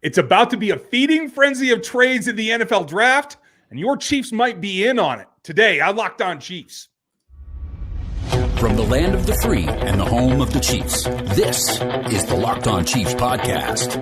It's about to be a feeding frenzy of trades in the NFL draft, and your Chiefs might be in on it. Today, I locked on Chiefs. From the land of the free and the home of the Chiefs, this is the Locked On Chiefs podcast.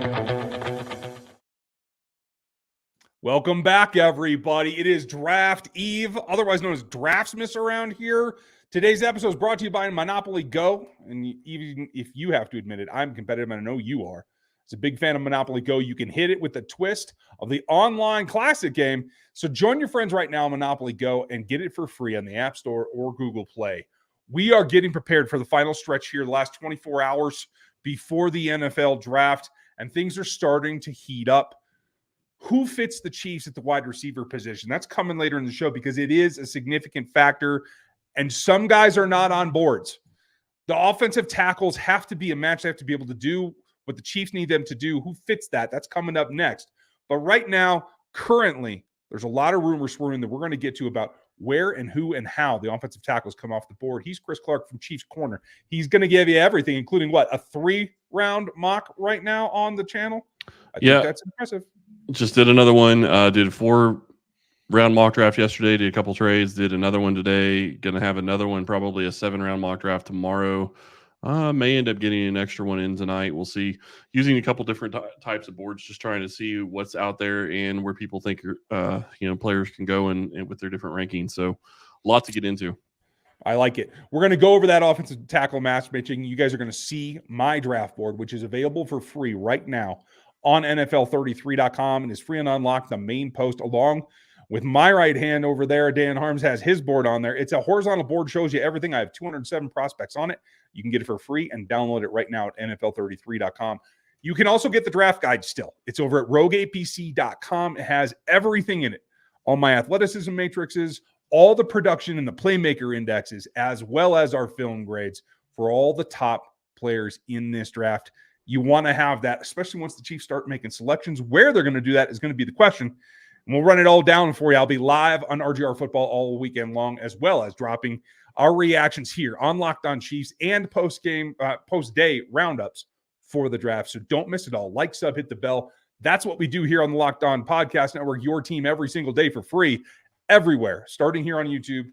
Welcome back, everybody. It is Draft Eve, otherwise known as Draftsmas around here. Today's episode is brought to you by Monopoly Go, and even if you have to admit it, I'm competitive, and I know you are. As a big fan of Monopoly Go, you can hit it with the twist of the online classic game. So join your friends right now on Monopoly Go and get it for free on the App Store or Google Play. We are getting prepared for the final stretch here, the last 24 hours before the NFL draft, and things are starting to heat up. Who fits the Chiefs at the wide receiver position? That's coming later in the show because it is a significant factor, and some guys are not on boards. The offensive tackles have to be a match. They have to be able to do what the Chiefs need them to do. Who fits that? That's coming up next. But right now, currently, there's a lot of rumors swirling that we're going to get to about where and who and how the offensive tackles come off the board. He's Chris Clark from Chiefs Corner. He's going to give you everything, including what, a 3-round mock right now on the channel? I think that's impressive. Just did another one. Did a 4-round mock draft yesterday. Did a couple trades. Did another one today. Going to have another one, probably a 7-round mock draft tomorrow. May end up getting an extra one in tonight. We'll see. Using a couple different types of boards, just trying to see what's out there and where people think players can go and with their different rankings. So, a lot to get into. I like it. We're going to go over that offensive tackle matchmaking. You guys are going to see my draft board, which is available for free right now on NFL33.com and is free and unlocked, the main post, along with my right hand over there. Dan Harms has his board on there. It's a horizontal board, shows you everything. I have 207 prospects on it. You can get it for free and download it right now at NFL33.com. You can also get the draft guide still. It's over at rogueapc.com. It has everything in it. All my athleticism matrices, all the production and the playmaker indexes, as well as our film grades for all the top players in this draft. You want to have that, especially once the Chiefs start making selections. Where they're going to do that is going to be the question. And we'll run it all down for you. I'll be live on RGR Football all weekend long, as well as dropping our reactions here on Locked On Chiefs and post-day roundups for the draft. So don't miss it all. Like, sub, hit the bell. That's what we do here on the Locked On Podcast Network, your team every single day for free, everywhere, starting here on YouTube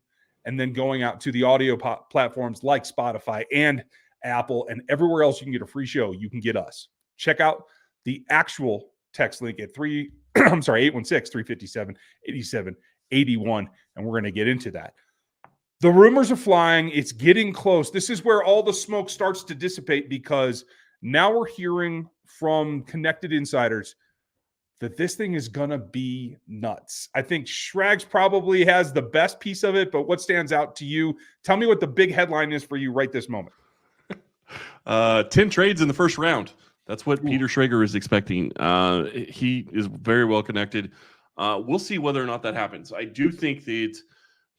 and then going out to the audio platforms like Spotify and Apple and everywhere else you can get a free show. You can get us. Check out the actual text link at 816-357-8781, and we're going to get into that. The rumors are flying. It's getting close. This is where all the smoke starts to dissipate because now we're hearing from connected insiders that this thing is going to be nuts. I think Schrags probably has the best piece of it, but what stands out to you? Tell me what the big headline is for you right this moment. 10 trades in the first round. That's what Peter Schrager is expecting. He is very well connected. We'll see whether or not that happens. I do think that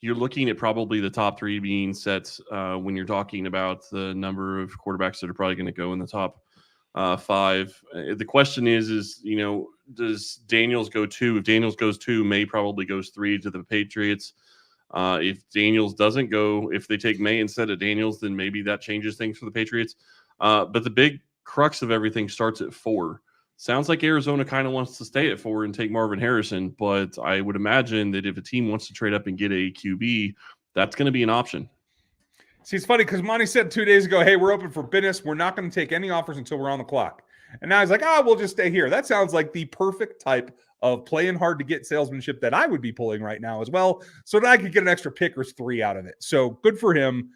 you're looking at probably the top 3 being set when you're talking about the number of quarterbacks that are probably going to go in the top 5. The question is, does Daniels go 2? If Daniels goes 2, May probably goes 3 to the Patriots. If Daniels doesn't go, if they take May instead of Daniels, then maybe that changes things for the Patriots. But the big crux of everything starts at 4. Sounds like Arizona kind of wants to stay at 4 and take Marvin Harrison, but I would imagine that if a team wants to trade up and get a QB, that's going to be an option. See, it's funny because Monty said 2 days ago, hey, we're open for business. We're not going to take any offers until we're on the clock. And now he's like, we'll just stay here. That sounds like the perfect type of playing hard to get salesmanship that I would be pulling right now as well, so that I could get an extra pick or 3 out of it. So good for him.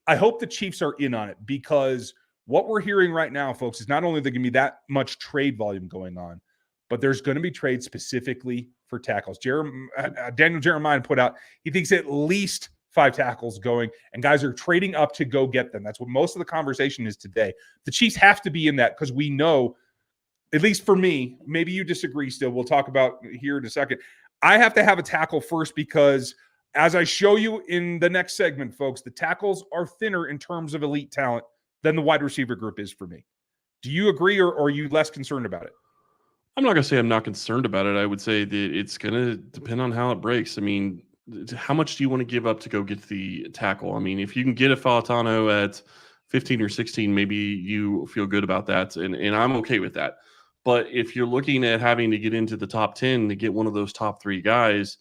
I hope the Chiefs are in on it because what we're hearing right now, folks, is not only there going to be that much trade volume going on, but there's going to be trades specifically for tackles. Daniel Jeremiah put out, he thinks at least 5 tackles going, and guys are trading up to go get them. That's what most of the conversation is today. The Chiefs have to be in that because we know, at least for me, maybe you disagree still, we'll talk about here in a second, I have to have a tackle first because as I show you in the next segment, folks, the tackles are thinner in terms of elite talent than the wide receiver group is for me. Do you agree or are you less concerned about it? I'm not going to say I'm not concerned about it. I would say that it's going to depend on how it breaks. I mean, how much do you want to give up to go get the tackle? I mean, if you can get a Falatano at 15 or 16, maybe you feel good about that. And I'm okay with that. But if you're looking at having to get into the top 10 to get one of those top 3 guys,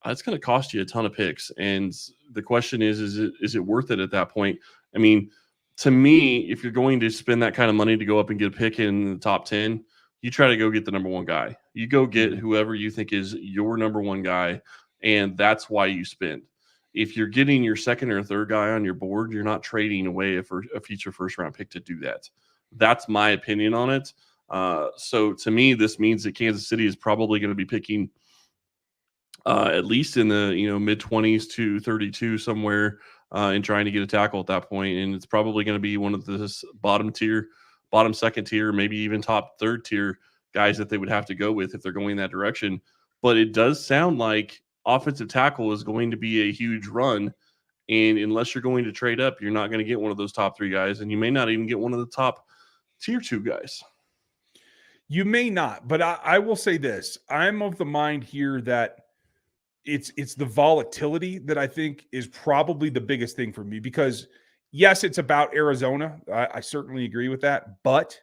it's going to cost you a ton of picks. And the question is it worth it at that point? I mean, to me, if you're going to spend that kind of money to go up and get a pick in the top 10, you try to go get the number 1 guy. You go get whoever you think is your number 1 guy, and that's why you spend. If you're getting your second or third guy on your board, you're not trading away a future first-round pick to do that. That's my opinion on it. So to me, this means that Kansas City is probably going to be picking at least in the mid-20s to 32 somewhere and trying to get a tackle at that point. And it's probably going to be one of this bottom second tier, maybe even top third tier guys that they would have to go with if they're going that direction. But it does sound like offensive tackle is going to be a huge run. And unless you're going to trade up, you're not going to get one of those top 3 guys. And you may not even get one of the top tier 2 guys. You may not, but I will say this. I'm of the mind here that it's the volatility that I think is probably the biggest thing for me, because yes, it's about Arizona. I certainly agree with that, but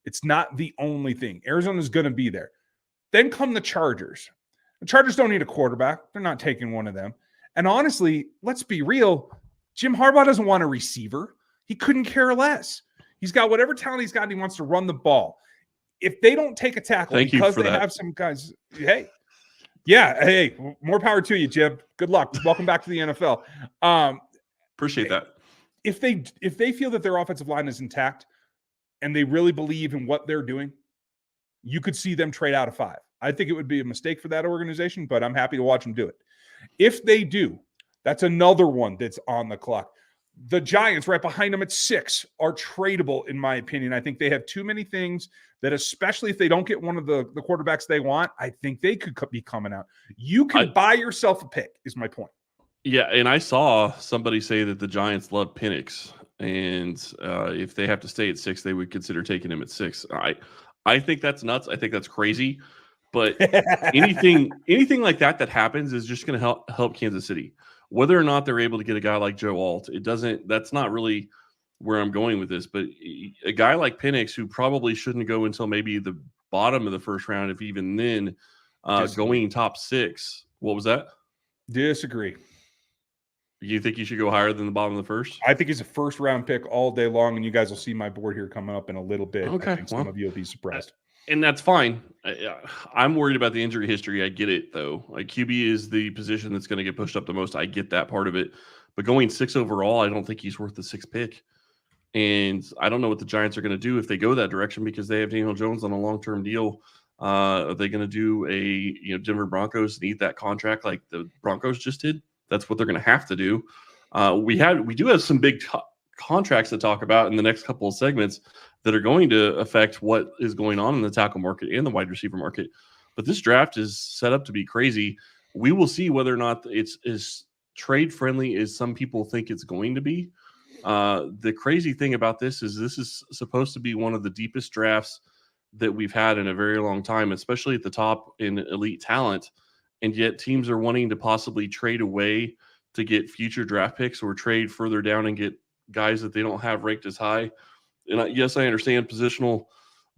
it's not the only thing. Arizona's going to be there. Then come the Chargers. The Chargers don't need a quarterback. They're not taking one of them. And honestly, let's be real. Jim Harbaugh doesn't want a receiver. He couldn't care less. He's got whatever talent he's got, and he wants to run the ball. If they don't take a tackle because they have some guys, hey, more power to you, Jim. Good luck. Welcome back to the NFL. Appreciate that. If they feel that their offensive line is intact and they really believe in what they're doing, you could see them trade out of 5. I think it would be a mistake for that organization, but I'm happy to watch them do it. If they do, that's another one that's on the clock. The Giants right behind them at 6 are tradable, in my opinion. I think they have too many things that, especially if they don't get one of the quarterbacks they want, I think they could be coming out. You can buy yourself a pick, is my point. Yeah, and I saw somebody say that the Giants love Penix, and if they have to stay at 6, they would consider taking him at 6. I think that's nuts. I think that's crazy. But anything like that happens is just going to help Kansas City. Whether or not they're able to get a guy like Joe Alt, that's not really where I'm going with this. But a guy like Penix, who probably shouldn't go until maybe the bottom of the first round, if even then, going top 6. What was that? Disagree. You think you should go higher than the bottom of the first? I think he's a first-round pick all day long, and you guys will see my board here coming up in a little bit. Okay, I think some of you will be surprised. And that's fine. I'm worried about the injury history. I get it, though. Like, QB is the position that's going to get pushed up the most. I get that part of it. But going 6 overall, I don't think he's worth the 6th pick. And I don't know what the Giants are going to do if they go that direction, because they have Daniel Jones on a long-term deal. Are they going to do a Denver Broncos and eat that contract like the Broncos just did? That's what they're going to have to do. We do have some big contracts to talk about in the next couple of segments that are going to affect what is going on in the tackle market and the wide receiver market. But this draft is set up to be crazy. We will see whether or not it's as trade friendly as some people think it's going to be. The crazy thing about this is supposed to be one of the deepest drafts that we've had in a very long time, especially at the top in elite talent. And yet teams are wanting to possibly trade away to get future draft picks or trade further down and get guys that they don't have ranked as high. And yes, I understand positional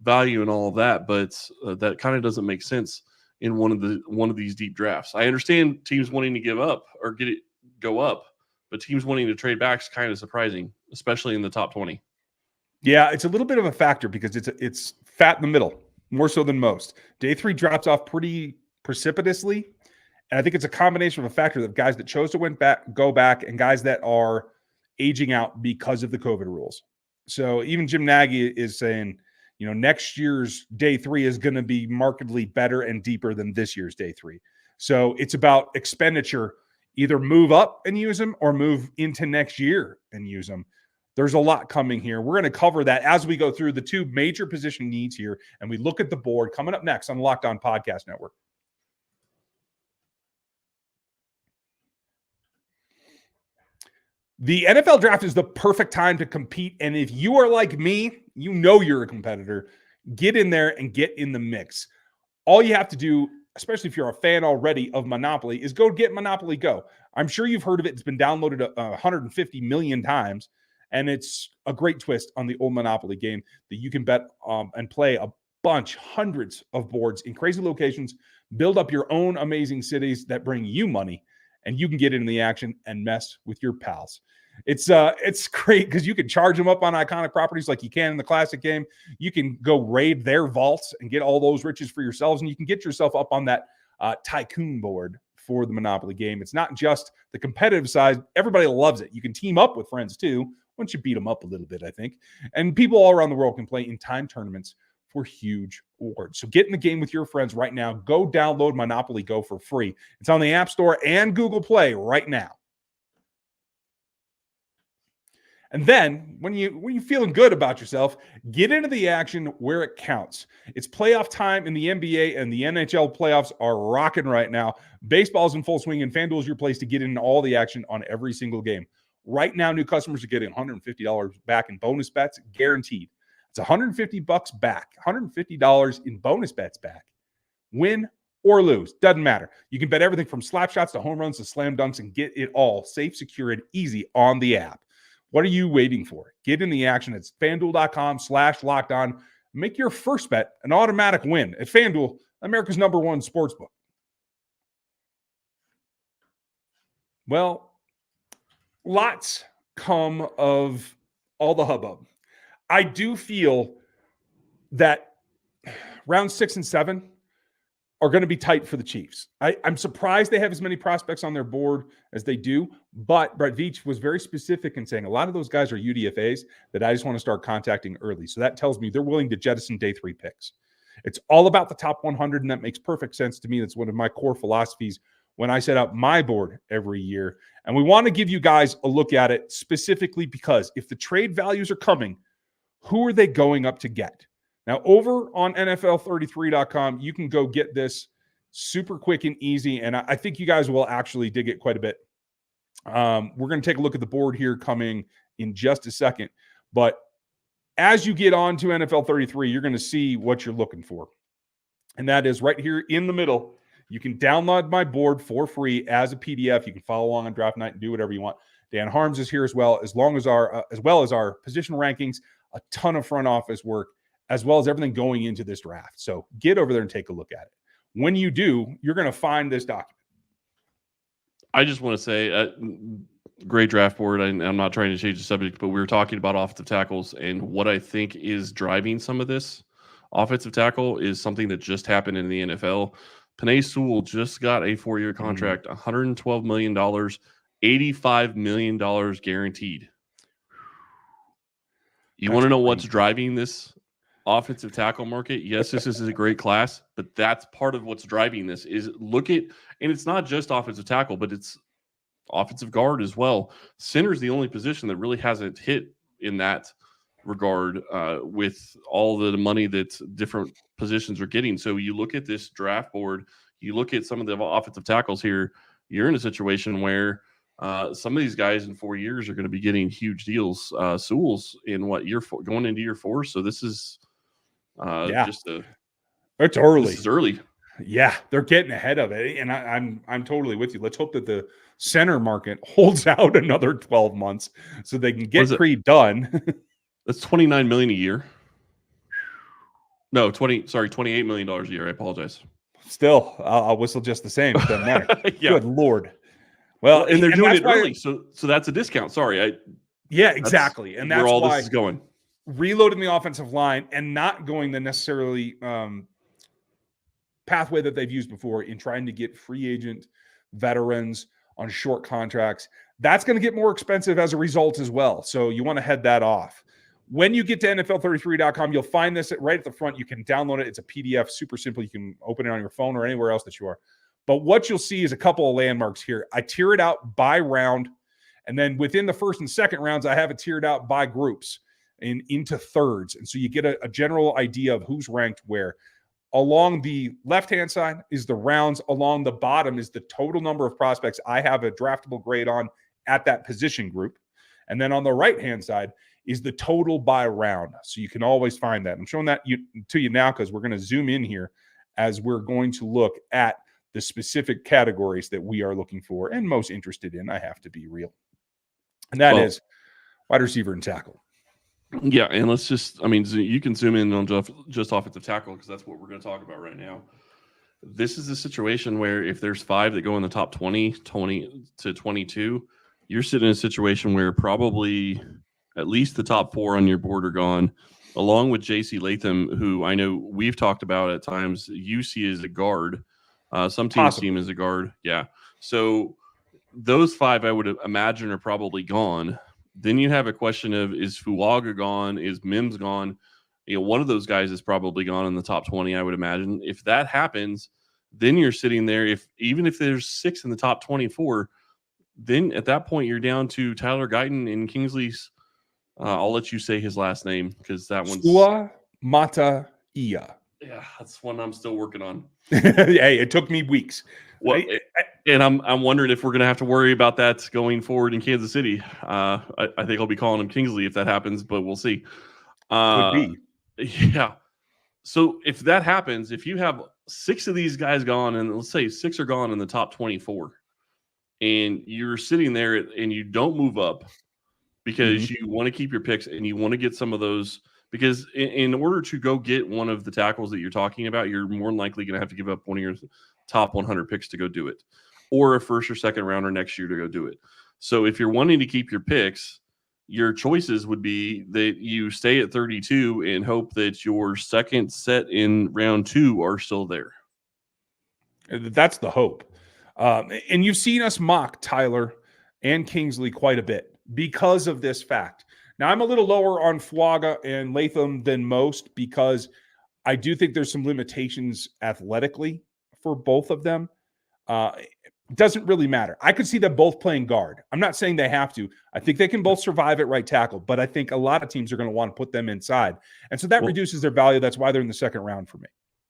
value and all of that, but that kind of doesn't make sense in one of these deep drafts. I understand teams wanting to give up or go up, but teams wanting to trade back is kind of surprising, especially in the top 20. Yeah, it's a little bit of a factor because it's fat in the middle, more so than most. Day 3 drops off pretty precipitously, and I think it's a combination of a factor of guys that chose to go back, and guys that are aging out because of the COVID rules. So even Jim Nagy is saying, next year's day 3 is going to be markedly better and deeper than this year's day 3. So it's about expenditure. Either move up and use them or move into next year and use them. There's a lot coming here. We're going to cover that as we go through the 2 major position needs here, and we look at the board coming up next on the Locked On Podcast Network. The NFL draft is the perfect time to compete, and if you are like me, you're a competitor. Get in there and get in the mix. All you have to do, especially if you're a fan already of Monopoly, is go get Monopoly Go. I'm sure you've heard of it. It's been downloaded 150 million times, and it's a great twist on the old Monopoly game that you can bet and play hundreds of boards in crazy locations. Build up your own amazing cities that bring you money, and you can get into the action and mess with your pals. It's great because you can charge them up on iconic properties like you can in the classic game. You can go raid their vaults and get all those riches for yourselves, and you can get yourself up on that tycoon board for the Monopoly game. It's not just the competitive side. Everybody loves it. You can team up with friends too, once you beat them up a little bit, I think. And people all around the world can play in time tournaments for huge awards. So get in the game with your friends right now. Go download Monopoly Go for free. It's on the App Store and Google Play right now. And then when you're feeling good about yourself, get into the action where it counts. It's playoff time in the NBA, and the NHL playoffs are rocking right now. Baseball's in full swing, and FanDuel is your place to get in all the action on every single game. Right now, new customers are getting $150 back in bonus bets, guaranteed. It's $150 back, $150 in bonus bets back. Win or lose, doesn't matter. You can bet everything from slap shots to home runs to slam dunks and get it all safe, secure, and easy on the app. What are you waiting for? Get in the action. It's FanDuel.com/lockedon. Make your first bet an automatic win at FanDuel, America's #1 sportsbook. Well, lots come of all the hubbub. I do feel that round 6 and 7 are going to be tight for the Chiefs. I'm surprised they have as many prospects on their board as they do, but Brett Veach was very specific in saying a lot of those guys are UDFAs that I just want to start contacting early. So that tells me they're willing to jettison day 3 picks. It's all about the top 100, and that makes perfect sense to me. That's one of my core philosophies when I set up my board every year. And we want to give you guys a look at it specifically because if the trade values are coming, who are they going up to get? Now, over on NFL33.com, you can go get this super quick and easy, and I think you guys will actually dig it quite a bit. We're going to take a look at the board here coming in just a second. But as you get on to NFL 33, you're going to see what you're looking for. And that is right here in the middle. You can download my board for free as a PDF. You can follow along on draft night and do whatever you want. Dan Harms is here as well as our position rankings, a ton of front office work, as well as everything going into this draft. So get over there and take a look at it. When you do, you're going to find this document. I just want to say, great draft board. I'm not trying to change the subject, but we were talking about offensive tackles, and what I think is driving some of this offensive tackle is something that just happened in the NFL. Penei Sewell just got a 4-year contract, $112 million, $85 million guaranteed. You want to know what's driving this offensive tackle market? Yes, this is a great class, but that's part of what's driving this is look at, and it's not just offensive tackle, but it's offensive guard as well. Center is the only position that really hasn't hit in that regard with all the money that different positions are getting. So you look at this draft board, you look at some of the offensive tackles here, you're in a situation where some of these guys in 4 years are going to be getting huge deals. Sewell's in year 4, going into year 4. So this is it's early. This is early. Yeah, they're getting ahead of it, and I'm totally with you. Let's hope that the center market holds out another 12 months so they can get Creed done. That's $29 million a year. No, $28 million a year. I apologize. Still, I'll whistle just the same. It doesn't matter. Yeah. Good Lord. Well, and they're doing it early, so that's a discount. Sorry. Yeah, exactly. And that's where all why this is going. Reloading the offensive line and not going the necessarily pathway that they've used before in trying to get free agent veterans on short contracts. That's going to get more expensive as a result as well. So you want to head that off. When you get to NFL33.com, you'll find this right at the front. You can download it. It's a PDF, super simple. You can open it on your phone or anywhere else that you are. But what you'll see is a couple of landmarks here. I tier it out by round, and then within the first and second rounds, I have it tiered out by groups and into thirds. And so you get a general idea of who's ranked where. Along the left-hand side is the rounds. Along the bottom is the total number of prospects I have a draftable grade on at that position group. And then on the right-hand side is the total by round. So you can always find that. I'm showing that to you now because we're going to zoom in here as we're going to look at the specific categories that we are looking for and most interested in. I have to be real. And that is wide receiver and tackle. Yeah, and let's just, I mean, you can zoom in on just offensive tackle because that's what we're going to talk about right now. This is a situation where if there's 5 that go in the top 20 to 22, you're sitting in a situation where probably at least the top 4 on your board are gone, along with J.C. Latham, who I know we've talked about at times. You see as a guard. Some teams see him as a guard. Yeah. So those 5, I would imagine, are probably gone. Then you have a question of, is Fuaga gone? Is Mims gone? One of those guys is probably gone in the top 20, I would imagine. If that happens, then you're sitting there. Even if there's 6 in the top 24, then at that point you're down to Tyler Guyton and Kingsley's. I'll let you say his last name because that one's Mata Ia. Yeah, that's one I'm still working on. Hey, it took me weeks. Well, and I'm wondering if we're going to have to worry about that going forward in Kansas City. I think I'll be calling him Kingsley if that happens, but we'll see. Could be. Yeah. So if that happens, if you have 6 of these guys gone, and let's say 6 are gone in the top 24, and you're sitting there and you don't move up because you want to keep your picks and you want to get some of those, because in order to go get one of the tackles that you're talking about, you're more than likely going to have to give up one of your top 100 picks to go do it, or a first or second rounder next year to go do it. So if you're wanting to keep your picks, your choices would be that you stay at 32 and hope that your second set in round 2 are still there. That's the hope. And you've seen us mock Tyler and Kingsley quite a bit because of this fact. Now, I'm a little lower on Fuaga and Latham than most because I do think there's some limitations athletically for both of them. It doesn't really matter. I could see them both playing guard. I'm not saying they have to. I think they can both survive at right tackle, but I think a lot of teams are going to want to put them inside. And so that reduces their value. That's why they're in the second round for me.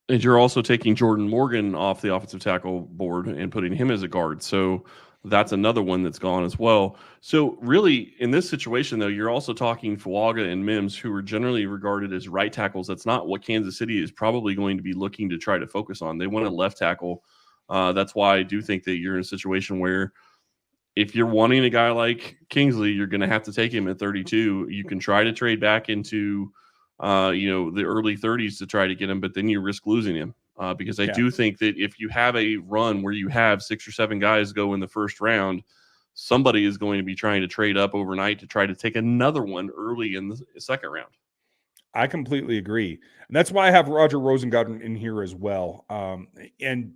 And you're also taking Jordan Morgan off the offensive tackle board and putting him as a guard. So that's another one that's gone as well. So really, in this situation, though, you're also talking Fuaga and Mims, who are generally regarded as right tackles. That's not what Kansas City is probably going to be looking to try to focus on. They want a left tackle. That's why I do think that you're in a situation where if you're wanting a guy like Kingsley, you're going to have to take him at 32. You can try to trade back into the early 30s to try to get him, but then you risk losing him. Because I do think that if you have a run where you have 6 or 7 guys go in the first round, somebody is going to be trying to trade up overnight to try to take another one early in the second round. I completely agree. And that's why I have Roger Rosengarten in here as well. And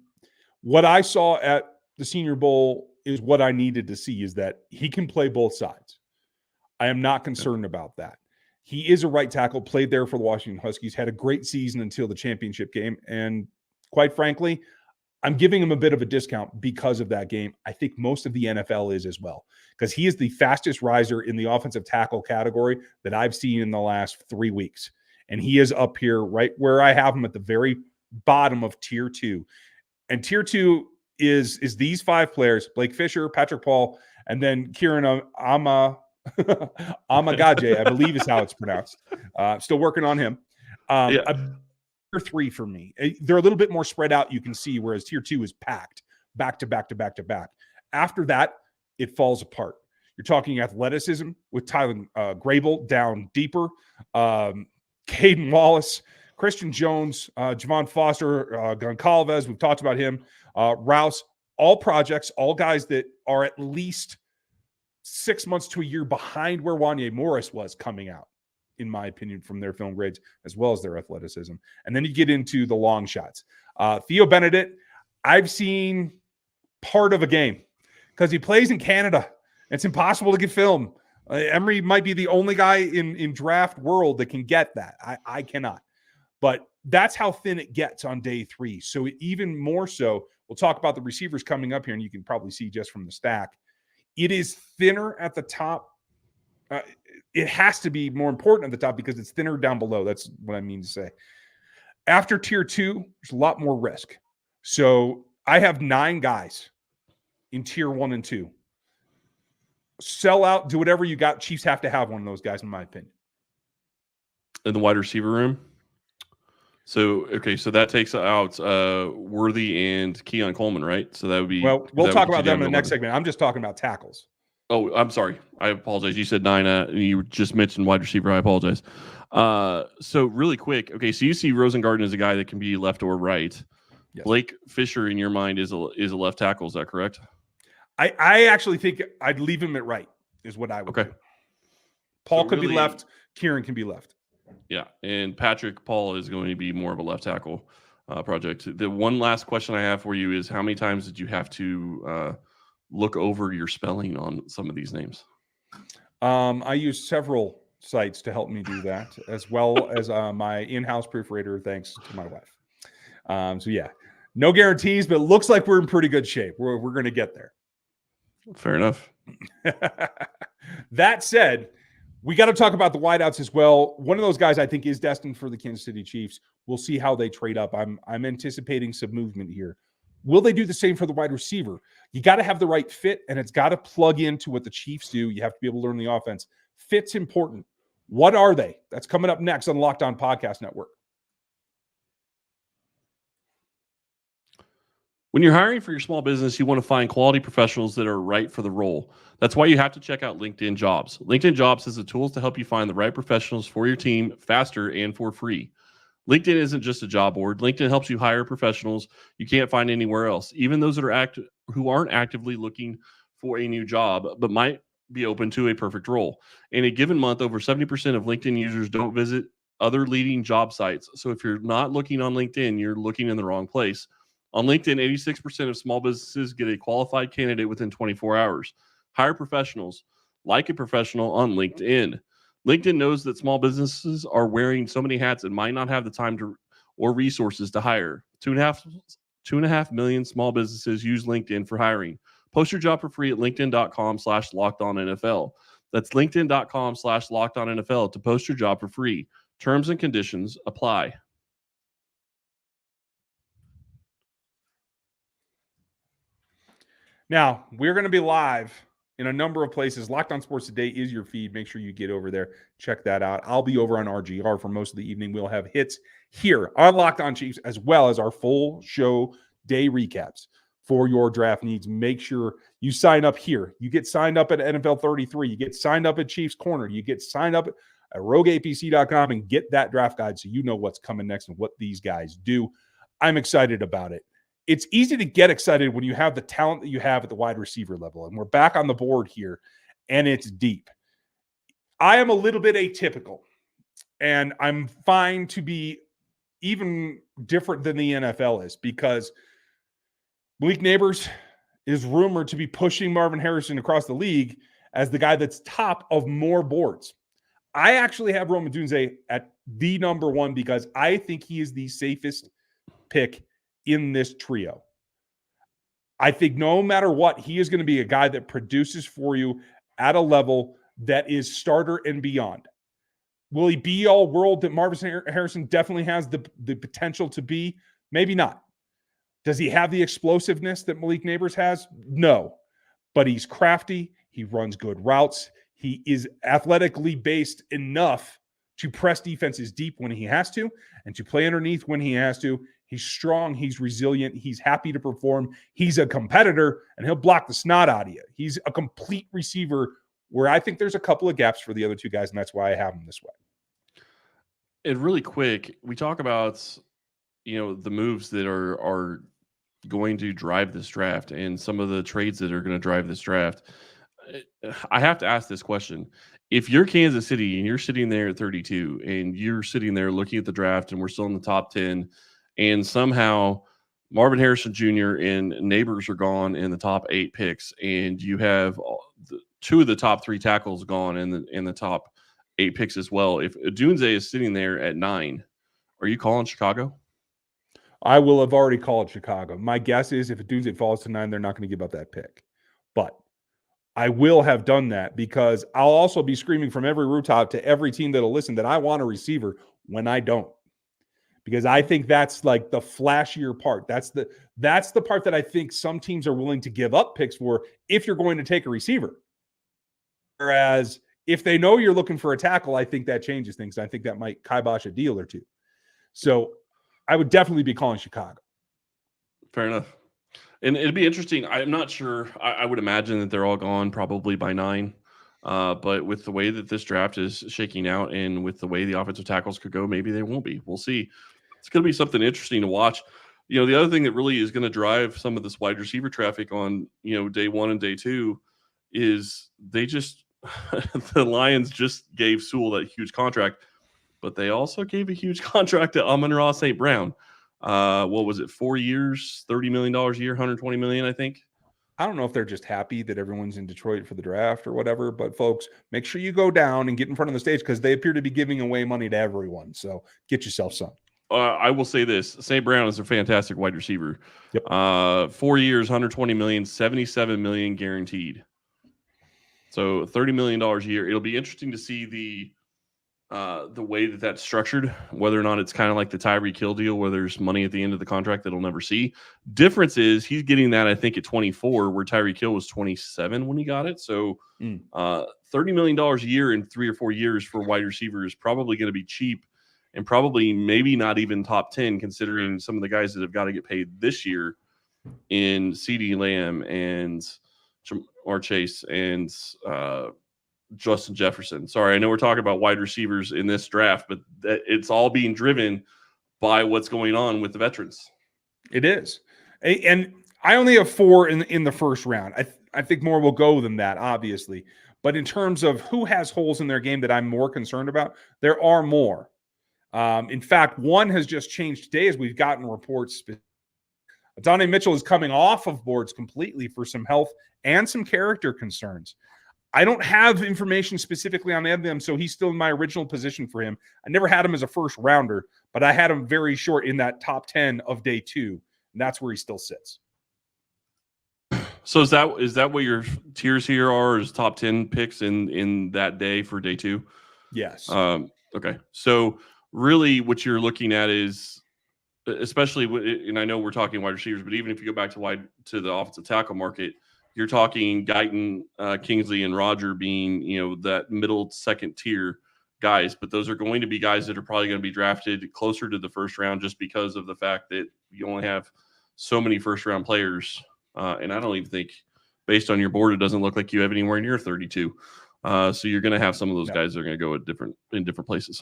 what I saw at the Senior Bowl is what I needed to see, is that he can play both sides. I am not concerned about that. He is a right tackle, played there for the Washington Huskies, had a great season until the championship game. And quite frankly, I'm giving him a bit of a discount because of that game. I think most of the NFL is as well, because he is the fastest riser in the offensive tackle category that I've seen in the last 3 weeks. And he is up here right where I have him at the very bottom of tier 2. And tier 2 is these 5 players: Blake Fisher, Patrick Paul, and then Kieran Amagaje, I believe is how it's pronounced. Still working on him. Tier 3 for me. They're a little bit more spread out, you can see, whereas tier 2 is packed back to back to back to back. After that, it falls apart. You're talking athleticism with Tyler Grable down deeper, Caden Wallace, Christian Jones, Javon Foster, Goncalves, we've talked about him, Rouse, all projects, all guys that are at least 6 months to a year behind where Wanye Morris was coming out, in my opinion, from their film grades, as well as their athleticism. And then you get into the long shots. Theo Benedict, I've seen part of a game because he plays in Canada. It's impossible to get film. Emery might be the only guy in draft world that can get that. I cannot. But that's how thin it gets on day 3. So even more so, we'll talk about the receivers coming up here, and you can probably see just from the stack. It is thinner at the top. It has to be more important at the top because it's thinner down below. That's what I mean to say. After tier 2, there's a lot more risk. So I have 9 guys in tier 1 and 2. Sell out, do whatever you got. Chiefs have to have one of those guys, in my opinion. In the wide receiver room? So that takes out Worthy and Keon Coleman, right? So that would be. Well, we'll talk about them in the next segment. I'm just talking about tackles. Oh, I'm sorry. I apologize. You said 9. You just mentioned wide receiver. I apologize. So really quick. Okay, so you see Rosengarten as a guy that can be left or right. Yes. Blake Fisher, in your mind, is a left tackle. Is that correct? I actually think I'd leave him at right, is what I would do. Paul could be left. Kieran can be left. Yeah, and Patrick Paul is going to be more of a left tackle project. The one last question I have for you is, how many times did you have to look over your spelling on some of these names? I use several sites to help me do that, as well as my in-house proofreader, thanks to my wife. So yeah, no guarantees, but it looks like we're in pretty good shape. We're going to get there. Fair enough. That said, we got to talk about the wideouts as well. One of those guys I think is destined for the Kansas City Chiefs. We'll see how they trade up. I'm anticipating some movement here. Will they do the same for the wide receiver? You got to have the right fit, and it's got to plug into what the Chiefs do. You have to be able to learn the offense. Fit's important. What are they? That's coming up next on Locked On Podcast Network. When you're hiring for your small business, you want to find quality professionals that are right for the role. That's why you have to check out LinkedIn Jobs. LinkedIn Jobs has the tools to help you find the right professionals for your team faster and for free. LinkedIn isn't just a job board. LinkedIn helps you hire professionals you can't find anywhere else, even those that who aren't actively looking for a new job, but might be open to a perfect role. In a given month, over 70% of LinkedIn users don't visit other leading job sites. So if you're not looking on LinkedIn, you're looking in the wrong place. On LinkedIn, 86% of small businesses get a qualified candidate within 24 hours. Hire professionals like a professional on LinkedIn. LinkedIn knows that small businesses are wearing so many hats and might not have the time or resources to hire. 2.5 million small businesses use LinkedIn for hiring. Post your job for free at linkedin.com/lockedonnfl. That's linkedin.com/lockedonnfl to post your job for free. Terms and conditions apply. Now, we're going to be live in a number of places. Locked On Sports Today is your feed. Make sure you get over there. Check that out. I'll be over on RGR for most of the evening. We'll have hits here on Locked On Chiefs, as well as our full show day recaps for your draft needs. Make sure you sign up here. You get signed up at NFL 33. You get signed up at Chiefs Corner. You get signed up at rogueapc.com and get that draft guide so you know what's coming next and what these guys do. I'm excited about it. It's easy to get excited when you have the talent that you have at the wide receiver level. And we're back on the board here, and it's deep. I am a little bit atypical, and I'm fine to be even different than the NFL is, because Malik Neighbors is rumored to be pushing Marvin Harrison across the league as the guy that's top of more boards. I actually have Rome Odunze at the number one because I think he is the safest pick in this trio. I think no matter what, he is going to be a guy that produces for you at a level that is starter and beyond. Will he be all world that Marvin Harrison definitely has the potential to be? Maybe not. Does he have the explosiveness that Malik Neighbors has? No. But he's crafty. He runs good routes. He is athletically based enough to press defenses deep when he has to and to play underneath when he has to. He's strong. He's resilient. He's happy to perform. He's a competitor, and he'll block the snot out of you. He's a complete receiver where I think there's a couple of gaps for the other two guys, and that's why I have him this way. And really quick, we talk about, the moves that are going to drive this draft and some of the trades that are going to drive this draft. I have to ask this question. If you're Kansas City and you're sitting there at 32 and you're sitting there looking at the draft and we're still in the top 10, and somehow Marvin Harrison Jr. and Neighbors are gone in the top 8 picks, and you have two of the top 3 tackles gone in the top 8 picks as well. If Odunze is sitting there at 9, are you calling Chicago? I will have already called Chicago. My guess is if Odunze falls to 9, they're not going to give up that pick. But I will have done that because I'll also be screaming from every rooftop to every team that'll listen that I want a receiver when I don't. Because I think that's like the flashier part. That's the part that I think some teams are willing to give up picks for if you're going to take a receiver. Whereas if they know you're looking for a tackle, I think that changes things. I think that might kibosh a deal or two. So I would definitely be calling Chicago. Fair enough. And it'd be interesting. I'm not sure. I would imagine that they're all gone probably by 9. But with the way that this draft is shaking out and with the way the offensive tackles could go, maybe they won't be. We'll see. It's going to be something interesting to watch. The other thing that really is going to drive some of this wide receiver traffic on, day 1 and day 2 is they just the Lions just gave Sewell that huge contract, but they also gave a huge contract to Amon-Ra St. Brown. What was it? 4 years, $30 million a year, $120 million, I think. I don't know if they're just happy that everyone's in Detroit for the draft or whatever, but folks, make sure you go down and get in front of the stage because they appear to be giving away money to everyone. So get yourself some. I will say this. St. Brown is a fantastic wide receiver. Yep. 4 years, $120 million, $77 million guaranteed. So $30 million a year. It'll be interesting to see the way that that's structured, whether or not it's kind of like the Tyreek Hill deal where there's money at the end of the contract that he'll never see. Difference is he's getting that, I think, at 24, where Tyreek Hill was 27 when he got it. So $30 million a year in 3 or 4 years for wide receiver is probably going to be cheap and probably maybe not even top 10 considering some of the guys that have got to get paid this year in CeeDee Lamb and Jamar Chase and Justin Jefferson. Sorry, I know we're talking about wide receivers in this draft, but it's all being driven by what's going on with the veterans. It is. And I only have 4 in the first round. I think more will go than that, obviously. But in terms of who has holes in their game that I'm more concerned about, there are more. In fact, one has just changed today as we've gotten reports. Adonai Mitchell is coming off of boards completely for some health and some character concerns. I don't have information specifically on them, so he's still in my original position for him. I never had him as a first rounder, but I had him very short in that top 10 of day 2, and that's where he still sits. So is that what your tiers here are? Is top 10 picks in that day for day 2? Yes. Okay. So really, what you're looking at is, especially, and I know we're talking wide receivers, but even if you go back to the offensive tackle market. You're talking Guyton, Kingsley, and Roger being, that middle second tier guys, but those are going to be guys that are probably going to be drafted closer to the first round just because of the fact that you only have so many first round players. And I don't even think, based on your board, it doesn't look like you have anywhere near 32. So you're going to have some of those guys that are going to go in different places.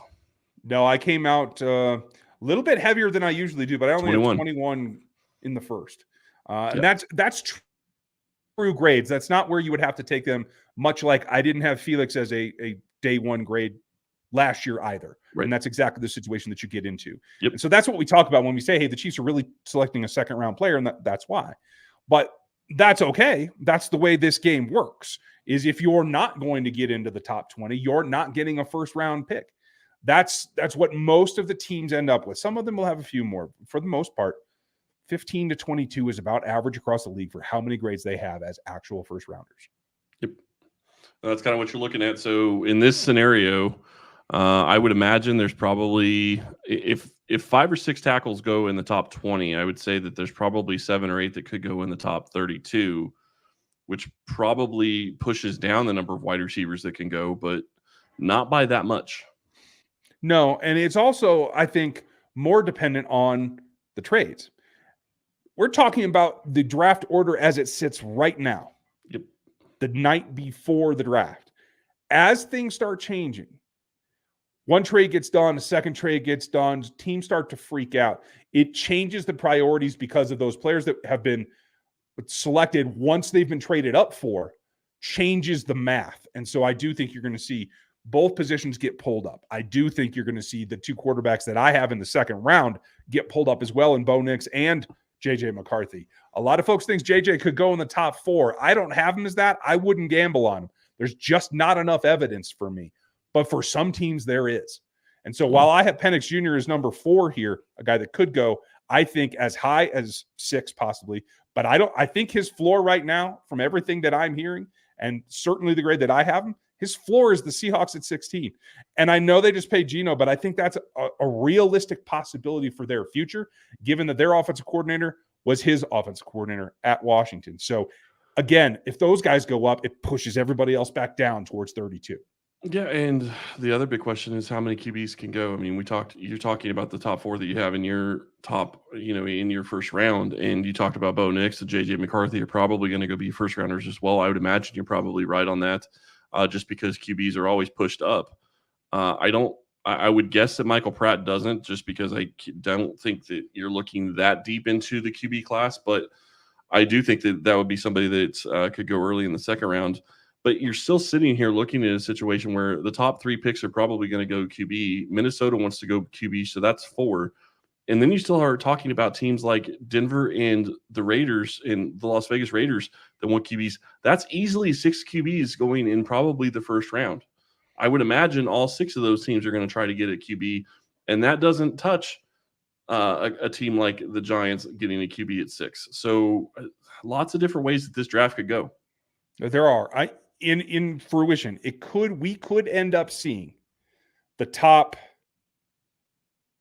No, I came out a little bit heavier than I usually do, but I only have 21 in the first. And that's true. Grades. That's not where you would have to take them, much like I didn't have Felix as a day 1 grade last year either. Right. And that's exactly the situation that you get into. Yep. And so that's what we talk about when we say, hey, the Chiefs are really selecting a second round player, and that's why. But that's okay. That's the way this game works, is if you're not going to get into the top 20, you're not getting a first round pick. That's what most of the teams end up with. Some of them will have a few more. For the most part, 15 to 22 is about average across the league for how many grades they have as actual first rounders. Yep. That's kind of what you're looking at. So in this scenario, I would imagine there's probably, if 5 or 6 tackles go in the top 20, I would say that there's probably 7 or 8 that could go in the top 32, which probably pushes down the number of wide receivers that can go, but not by that much. No, and it's also, I think, more dependent on the trades. We're talking about the draft order as it sits right now. Yep. The night before the draft. As things start changing, one trade gets done, a second trade gets done, teams start to freak out. It changes the priorities because of those players that have been selected once they've been traded up for, changes the math. And so I do think you're going to see both positions get pulled up. I do think you're going to see the 2 quarterbacks that I have in the second round get pulled up as well in Bo Nix and JJ McCarthy. A lot of folks think JJ could go in the top 4. I don't have him as that. I wouldn't gamble on him. There's just not enough evidence for me. But for some teams, there is. And so while I have Penix Jr. as number 4 here, a guy that could go, I think as high as 6 possibly. But I think his floor right now, from everything that I'm hearing, and certainly the grade that I have him, his floor is the Seahawks at 16. And I know they just paid Geno, but I think that's a realistic possibility for their future, given that their offensive coordinator was his offensive coordinator at Washington. So, again, if those guys go up, it pushes everybody else back down towards 32. Yeah, and the other big question is how many QBs can go. I mean, you're talking about the top 4 that you have in your top, in your first round, and you talked about Bo Nix and JJ McCarthy are probably going to go be first rounders as well. I would imagine you're probably right on that, just because QBs are always pushed up. I would guess that Michael Pratt doesn't, just because I don't think that you're looking that deep into the QB class, but I do think that would be somebody that could go early in the second round. But you're still sitting here looking at a situation where the top 3 picks are probably going to go QB. Minnesota wants to go QB, so that's 4. And then you still are talking about teams like Denver and the Raiders and the Las Vegas Raiders that want QBs. That's easily 6 QBs going in probably the first round. I would imagine all 6 of those teams are going to try to get a QB, and that doesn't touch a team like the Giants getting a QB at 6. So lots of different ways that this draft could go. There are. In fruition, we could end up seeing the top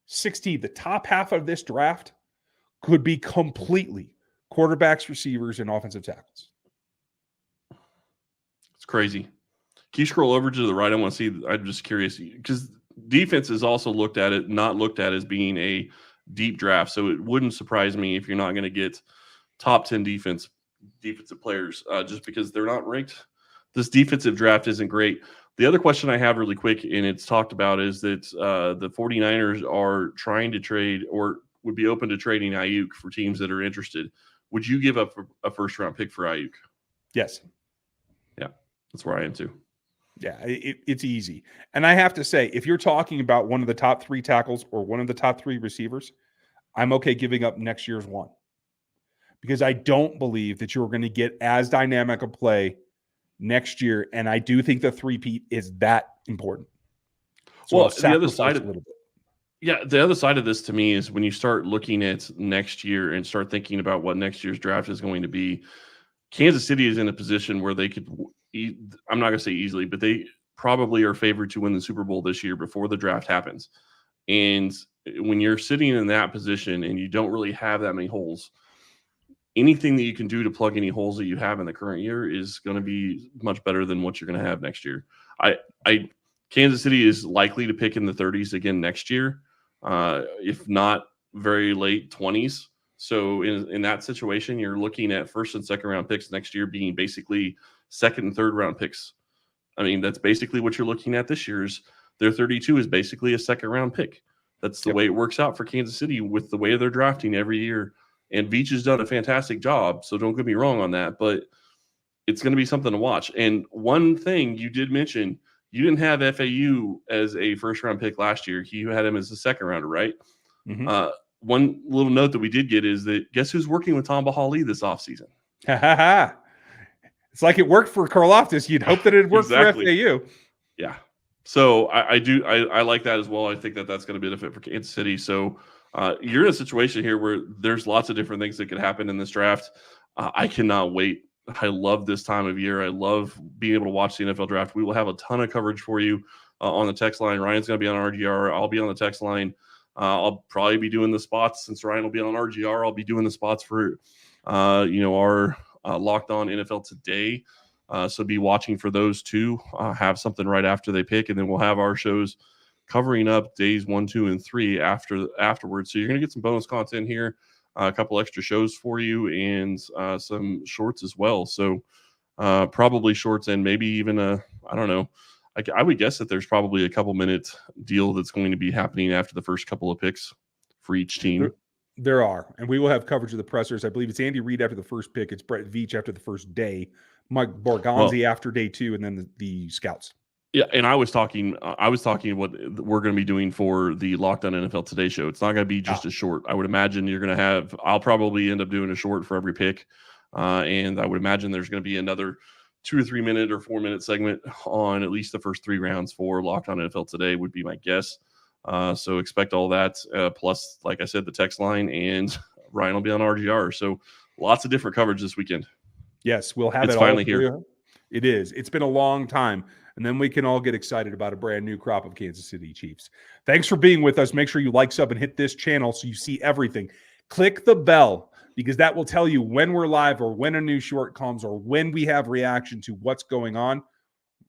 60, the top half of this draft could be completely quarterbacks, receivers, and offensive tackles. It's crazy. Can you scroll over to the right? I want to see. I'm just curious because defense is also not looked at as being a deep draft. So it wouldn't surprise me if you're not going to get top 10 defensive players just because they're not ranked. This defensive draft isn't great. The other question I have really quick, and it's talked about, is that the 49ers are trying to trade or would be open to trading Ayuk for teams that are interested. Would you give up a first-round pick for Ayuk? Yes. Yeah, that's where I am too. Yeah, it's easy. And I have to say, if you're talking about one of the top 3 tackles or one of the top 3 receivers, I'm okay giving up next year's one. Because I don't believe that you're going to get as dynamic a play next year, and I do think the 3-peat is that important. So well, the other side of the other side of this to me is when you start looking at next year and start thinking about what next year's draft is going to be. Kansas City is in a position where they could, I'm not going to say easily, but they probably are favored to win the Super Bowl this year before the draft happens. And when you're sitting in that position and you don't really have that many holes, anything that you can do to plug any holes that you have in the current year is going to be much better than what you're going to have next year. Kansas City is likely to pick in the 30s again next year, if not very late 20s. So in that situation, you're looking at first and second round picks next year being basically second and third round picks. I mean, that's basically what you're looking at this year's. Their 32 is basically a second round pick. That's the way it works out for Kansas City with the way they're drafting every year. And Veach has done a fantastic job, so don't get me wrong on that, but it's going to be something to watch. And one thing you did mention, you didn't have FAU as a first-round pick last year. You had him as a second-rounder, right? Mm-hmm. One little note that we did get is that guess who's working with Tom Bahali this offseason? It's like it worked for Karlaftis. You'd hope that it worked for FAU. Yeah. So I like that as well. I think that's going to benefit for Kansas City. So you're in a situation here where there's lots of different things that could happen in this draft. I cannot wait. I love this time of year. I love being able to watch the NFL draft. We will have a ton of coverage for you on the text line. Ryan's going to be on RGR. I'll be on the text line. I'll probably be doing the spots since Ryan will be on RGR. I'll be doing the spots for, our Locked On NFL Today. So be watching for those two. Have something right after they pick, and then we'll have our shows covering up days 1, 2, and 3 afterwards. So you're going to get some bonus content here, a couple extra shows for you, and some shorts as well. So probably shorts and maybe even I don't know. I would guess that there's probably a couple minute deal that's going to be happening after the first couple of picks for each team. There are, and we will have coverage of the pressers. I believe it's Andy Reid after the first pick. It's Brett Veach after the first day, Mike Borgonzi after day 2, and then the scouts. Yeah, and I was talking what we're going to be doing for the Locked On NFL Today show. It's not going to be just a short. I would imagine you're going to have. I'll probably end up doing a short for every pick, and I would imagine there's going to be another 2 or 3 minute or 4 minute segment on at least the first 3 rounds for Locked On NFL Today would be my guess. So expect all that. Plus, like I said, the text line, and Ryan will be on RGR. So lots of different coverage this weekend. Yes, we'll have it's it finally all here. It is. It's been a long time. And then we can all get excited about a brand new crop of Kansas City Chiefs. Thanks for being with us. Make sure you like, sub, and hit this channel so you see everything. Click the bell because that will tell you when we're live or when a new short comes or when we have reaction to what's going on.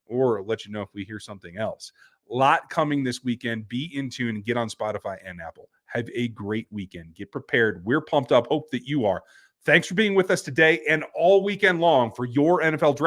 or let you know if we hear something else. A lot coming this weekend. Be in tune and get on Spotify and Apple. Have a great weekend. Get prepared. We're pumped up. Hope that you are. Thanks for being with us today and all weekend long for your NFL draft.